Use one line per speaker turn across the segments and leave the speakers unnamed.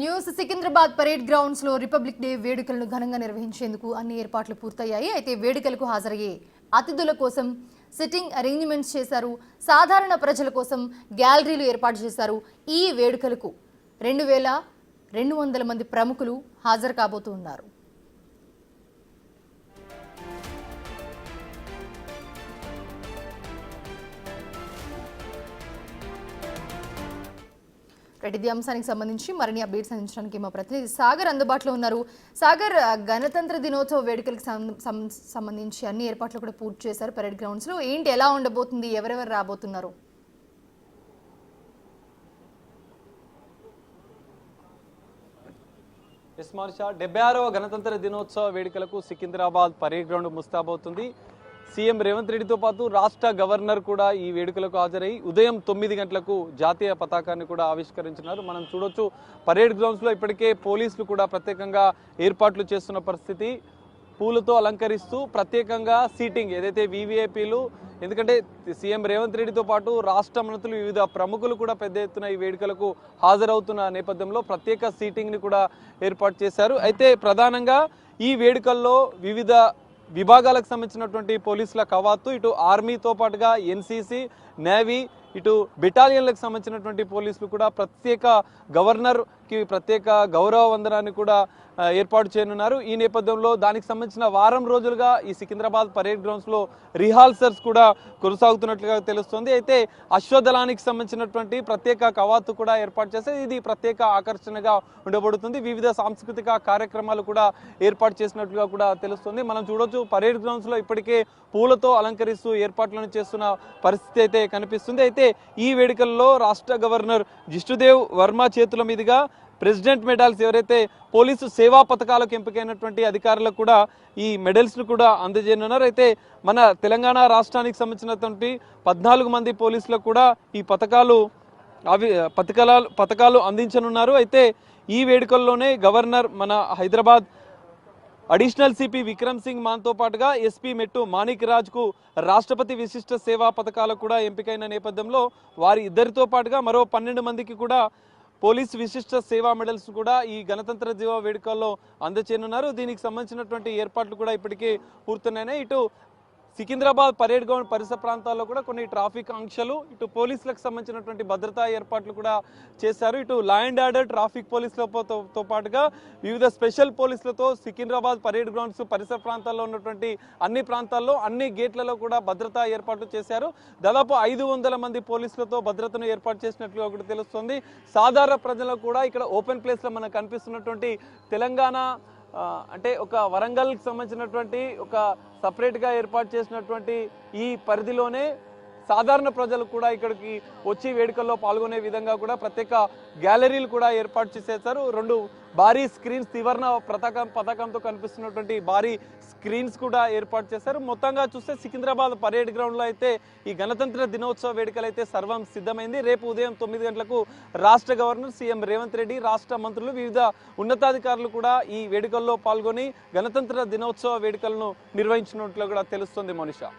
News Secunderabad parade grounds లో republic day వేడుకలను ఘనంగా నిర్వహించేందుకు అన్ని ఏర్పాట్లు పూర్తయ్యాయి. అయితే వేడుకలకు హాజరయ్యే అతిథుల కోసం సిట్టింగ్ అరేంజ్మెంట్స్ చేశారు. సాధారణ ప్రజల కోసం గ్యాలరీలు ఏర్పాటు చేశారు. ఈ వేడుకలకు 2200 మంది ప్రముఖులు హాజరు కాబోతున్నారు. రెడ్డి అంశానికి సంబంధించి మరిన్ని అప్డేట్స్ అందించడానికి మా ప్రతినిధి సాగర్ అందుబాటులో ఉన్నారు. సాగర్, గణతంత్ర దినోత్సవ వేడుకలకు సంబంధించి అన్ని ఏర్పాట్లు కూడా పూర్తి చేశారు పరేడ్ గ్రౌండ్స్ లో. ఏంటి, ఎలా ఉండబోతుంది, ఎవరెవరు రాబోతున్నారు?
ఎస్ మనిషా, 76వ గణతంత్ర దినోత్సవ వేడుకలకు సికింద్రాబాద్ పరేడ్ గ్రౌండ్ ముస్తాబవుతుంది. సీఎం రేవంత్ రెడ్డితో పాటు రాష్ట్ర గవర్నర్ కూడా ఈ వేడుకలకు హాజరై ఉదయం 9 గంటలకు జాతీయ పతాకాన్ని కూడా ఆవిష్కరించినారు. మనం చూడొచ్చు, పరేడ్ గ్రౌండ్స్ లో ఇప్పటికే పోలీసులు కూడా ప్రత్యేకంగా ఏర్పాట్లు చేస్తున్న పరిస్థితి. పూలతో అలంకరిస్తూ ప్రత్యేకంగా సీటింగ్ ఏదైతే వీవీఐపీలు, ఎందుకంటే సీఎం రేవంత్ రెడ్డితో పాటు రాష్ట్ర మంత్రులు, వివిధ ప్రముఖులు కూడా పెద్ద ఎత్తున ఈ వేడుకలకు హాజరవుతున్న నేపథ్యంలో ప్రత్యేక సీటింగ్ ని కూడా ఏర్పాటు చేశారు. అయితే ప్రధానంగా ఈ వేడుకల్లో వివిధ విభాగాలకు సంబంధించినటువంటి పోలీసుల కవాతు, ఇటు ఆర్మీతో పాటుగా ఎన్సీసీ, నేవీ, ఇటు బెటాలియన్లకు సంబంధించినటువంటి పోలీసులు కూడా ప్రత్యేక గవర్నర్కి ప్రత్యేక గౌరవ వందనాన్ని కూడా ఏర్పాటు చేయనున్నారు. ఈ నేపథ్యంలో దానికి సంబంధించిన వారం రోజులుగా ఈ సికింద్రాబాద్ పరేడ్ గ్రౌండ్స్లో రిహార్సల్స్ కూడా కొనసాగుతున్నట్లుగా తెలుస్తోంది. అయితే అశ్వదళానికి సంబంధించినటువంటి ప్రత్యేక కవాతు కూడా ఏర్పాటు చేస్తే ఇది ప్రత్యేక ఆకర్షణగా ఉండబడుతుంది. వివిధ సాంస్కృతిక కార్యక్రమాలు కూడా ఏర్పాటు చేసినట్లుగా కూడా తెలుస్తుంది. మనం చూడొచ్చు, పరేడ్ గ్రౌండ్స్లో ఇప్పటికే పూలతో అలంకరిస్తూ ఏర్పాట్లను చేస్తున్న పరిస్థితి అయితే కనిపిస్తుంది. అయితే ఈ వేడుకల్లో రాష్ట్ర గవర్నర్ జిష్ణుదేవ్ వర్మ చేతుల మీదుగా ప్రెసిడెంట్ మెడల్స్, ఎవరైతే పోలీసు సేవా పథకాలకు ఎంపికైనటువంటి అధికారులకు కూడా ఈ మెడల్స్ ను కూడా అందజేయనున్నారు. అయితే మన తెలంగాణ రాష్ట్రానికి సంబంధించినటువంటి 14 మంది పోలీసులకు కూడా ఈ పథకాలు అందించనున్నారు. అయితే ఈ వేడుకల్లోనే గవర్నర్ మన హైదరాబాద్ అడిషనల్ సిపి విక్రమ్ సింగ్ మాన్తో పాటుగా ఎస్పీ మెట్టు మాణిక్ రాజ్కు రాష్ట్రపతి విశిష్ట సేవా పథకాలకు కూడా ఎంపికైన నేపథ్యంలో వారి ఇద్దరితో పాటుగా మరో 12 మందికి కూడా పోలీస్ విశిష్ట సేవా మెడల్స్ కూడా ఈ గణతంత్ర దివ వేడుకల్లో అందచేయనున్నారు. దీనికి సంబంధించినటువంటి ఏర్పాట్లు కూడా ఇప్పటికే పూర్తయినాయి. ఇటు సికింద్రాబాద్ పరేడ్ గ్రౌండ్ పరిసర ప్రాంతాల్లో కూడా కొన్ని ట్రాఫిక్ ఆంక్షలు, ఇటు పోలీసులకు సంబంధించినటువంటి భద్రతా ఏర్పాట్లు కూడా చేశారు. ఇటు లా అండ్ ఆర్డర్, ట్రాఫిక్ పోలీసులతో పాటుగా వివిధ స్పెషల్ పోలీసులతో సికింద్రాబాద్ పరేడ్ గ్రౌండ్స్ పరిసర ప్రాంతాల్లో ఉన్నటువంటి అన్ని ప్రాంతాల్లో అన్ని గేట్లలో కూడా భద్రతా ఏర్పాట్లు చేశారు. దాదాపు 500 మంది పోలీసులతో భద్రతను ఏర్పాటు చేసినట్లుగా కూడా తెలుస్తుంది. సాధారణ ప్రజలకు కూడా ఇక్కడ ఓపెన్ ప్లేస్ లో మనకు కనిపిస్తున్నటువంటి తెలంగాణ అంటే ఒక వరంగల్కి సంబంధించినటువంటి ఒక సపరేట్గా ఏర్పాటు చేసినటువంటి ఈ పరిధిలోనే సాధారణ ప్రజలు కూడా ఇక్కడికి వచ్చి వేడుకల్లో పాల్గొనే విధంగా కూడా ప్రత్యేక గ్యాలరీలు కూడా ఏర్పాటు చేసేసారు. 2 భారీ స్క్రీన్స్, త్రివర్ణ పతాకంతో కనిపిస్తున్నటువంటి భారీ స్క్రీన్స్ కూడా ఏర్పాటు చేశారు. మొత్తంగా చూస్తే సికింద్రాబాద్ పరేడ్ గ్రౌండ్లో అయితే ఈ గణతంత్ర దినోత్సవ వేడుకలు అయితే సర్వం సిద్ధమైంది. రేపు ఉదయం 9 గంటలకు రాష్ట్ర గవర్నర్ సీఎం రేవంత్ రెడ్డి, రాష్ట్ర మంత్రులు, వివిధ ఉన్నతాధికారులు కూడా ఈ వేడుకల్లో పాల్గొని గణతంత్ర దినోత్సవ వేడుకలను నిర్వహించినట్లు కూడా తెలుస్తుంది. మనిషా,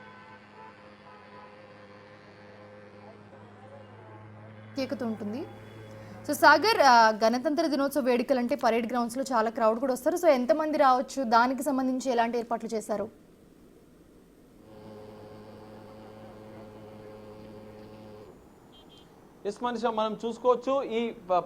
ఉంటుంది. సో సాగర్, గణతంత్ర దినోత్సవ వేడుకలు అంటే పరేడ్ గ్రౌండ్స్ లో చాలా క్రౌడ్ కూడా వస్తారు. సో ఎంతమంది రావచ్చు, దానికి సంబంధించి ఎలాంటి ఏర్పాట్లు చేశారు?
ఎస్ మనిషా, మనం చూసుకోవచ్చు, ఈ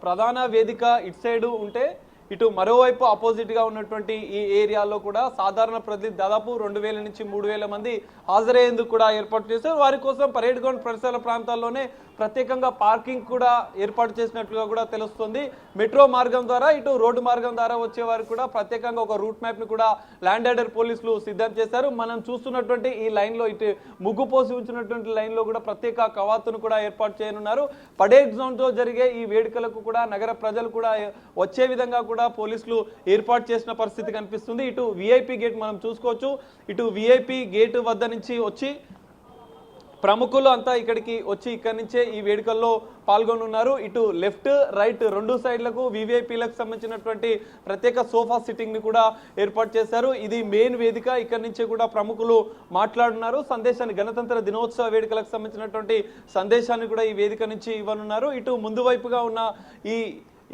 ప్రధాన వేదిక ఇటు సైడ్ ఉంటే ఇటు మరోవైపు ఆపోజిట్ గా ఉన్నటువంటి ఈ ఏరియాలో కూడా సాధారణ ప్రజలు దాదాపు 2000 నుంచి 3000 మంది హాజరయ్యేందుకు కూడా ఏర్పాటు చేశారు. వారి కోసం పరేడ్ గ్రౌండ్ పరిసర ప్రాంతాల్లోనే ప్రత్యేకంగా పార్కింగ్ కూడా ఏర్పాటు చేసినట్లుగా కూడా తెలుస్తుంది. మెట్రో మార్గం ద్వారా, ఇటు రోడ్డు మార్గం ద్వారా వచ్చే వారికి కూడా ప్రత్యేకంగా ఒక రూట్ మ్యాప్ ని కూడా ల్యాండ్ ఆర్డర్ పోలీసులు సిద్ధం చేశారు. మనం చూస్తున్నటువంటి ఈ లైన్ లో, ఇటు ముగ్గు పోసి ఉంచినటువంటి లైన్ లో కూడా ప్రత్యేక కవాతును కూడా ఏర్పాటు చేయనున్నారు. పరేడ్ గ్రౌండ్ లో జరిగే ఈ వేడుకలకు కూడా నగర ప్రజలు కూడా వచ్చే విధంగా కూడా పోలీసులు ఏర్పాటు చేసిన పరిస్థితి కనిపిస్తుంది. ఇటు విఐపి గేట్ మనం చూసుకోవచ్చు. ఇటు విఐపి గేట్ వద్ద నుంచి వచ్చి ప్రముఖులు అంతా ఇక్కడికి వచ్చి ఇక్కడి నుంచే ఈ వేడుకల్లో పాల్గొనున్నారు. ఇటు లెఫ్ట్, రైట్ 2 సైడ్లకు వివిఐపీలకు సంబంధించినటువంటి ప్రత్యేక సోఫా సిట్టింగ్ ని కూడా ఏర్పాటు చేశారు. ఇది మెయిన్ వేదిక. ఇక్కడి నుంచే కూడా ప్రముఖులు మాట్లాడుతున్నారు. సందేశాన్ని, గణతంత్ర దినోత్సవ వేడుకలకు సంబంధించినటువంటి సందేశాన్ని కూడా ఈ వేదిక నుంచి ఇవ్వనున్నారు. ఇటు ముందు వైపుగా ఉన్న ఈ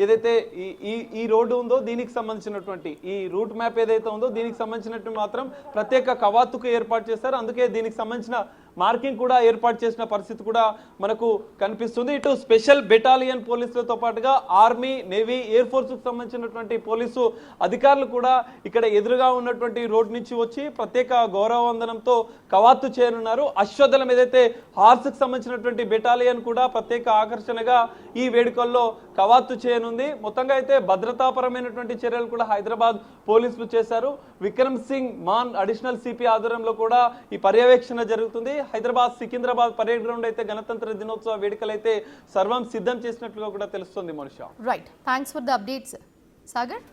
ఏదైతే ఈ ఈ ఈ రోడ్డు ఉందో దీనికి సంబంధించినటువంటి ఈ రూట్ మ్యాప్ ఏదైతే ఉందో దీనికి సంబంధించినట్టు మాత్రం ప్రత్యేక కవాతుకు ఏర్పాటు చేశారు. అందుకే దీనికి సంబంధించిన మార్కింగ్ కూడా ఏర్పాటు చేసిన పరిస్థితి కూడా మనకు కనిపిస్తుంది. ఇటు స్పెషల్ బెటాలియన్ పోలీసులతో పాటుగా ఆర్మీ, నేవీ, ఎయిర్ ఫోర్స్ కు సంబంధించినటువంటి పోలీసు అధికారులు కూడా ఇక్కడ ఎదురుగా ఉన్నటువంటి రోడ్ నుంచి వచ్చి ప్రత్యేక గౌరవ వందనంతో కవాతు చేయనున్నారు. అశ్వదళం ఏదైతే హార్స్ కు సంబంధించినటువంటి బెటాలియన్ కూడా ప్రత్యేక ఆకర్షణగా ఈ వేడుకల్లో కవాతు చేయనుంది. మొత్తంగా అయితే భద్రతాపరమైనటువంటి చర్యలు కూడా హైదరాబాద్ పోలీసులు చేశారు. విక్రమ్ సింగ్ మాన్ అడిషనల్ సిపి ఆధ్వర్యంలో కూడా ఈ పర్యవేక్షణ జరుగుతుంది. హైదరాబాద్ సికింద్రాబాద్ పరేడ్ గ్రౌండ్ అయితే గణతంత్ర దినోత్సవ వేడుకలు అయితే సర్వం సిద్ధం చేసినట్లుగా కూడా తెలుస్తుంది. Manisha
right, thanks for the updates Sagar.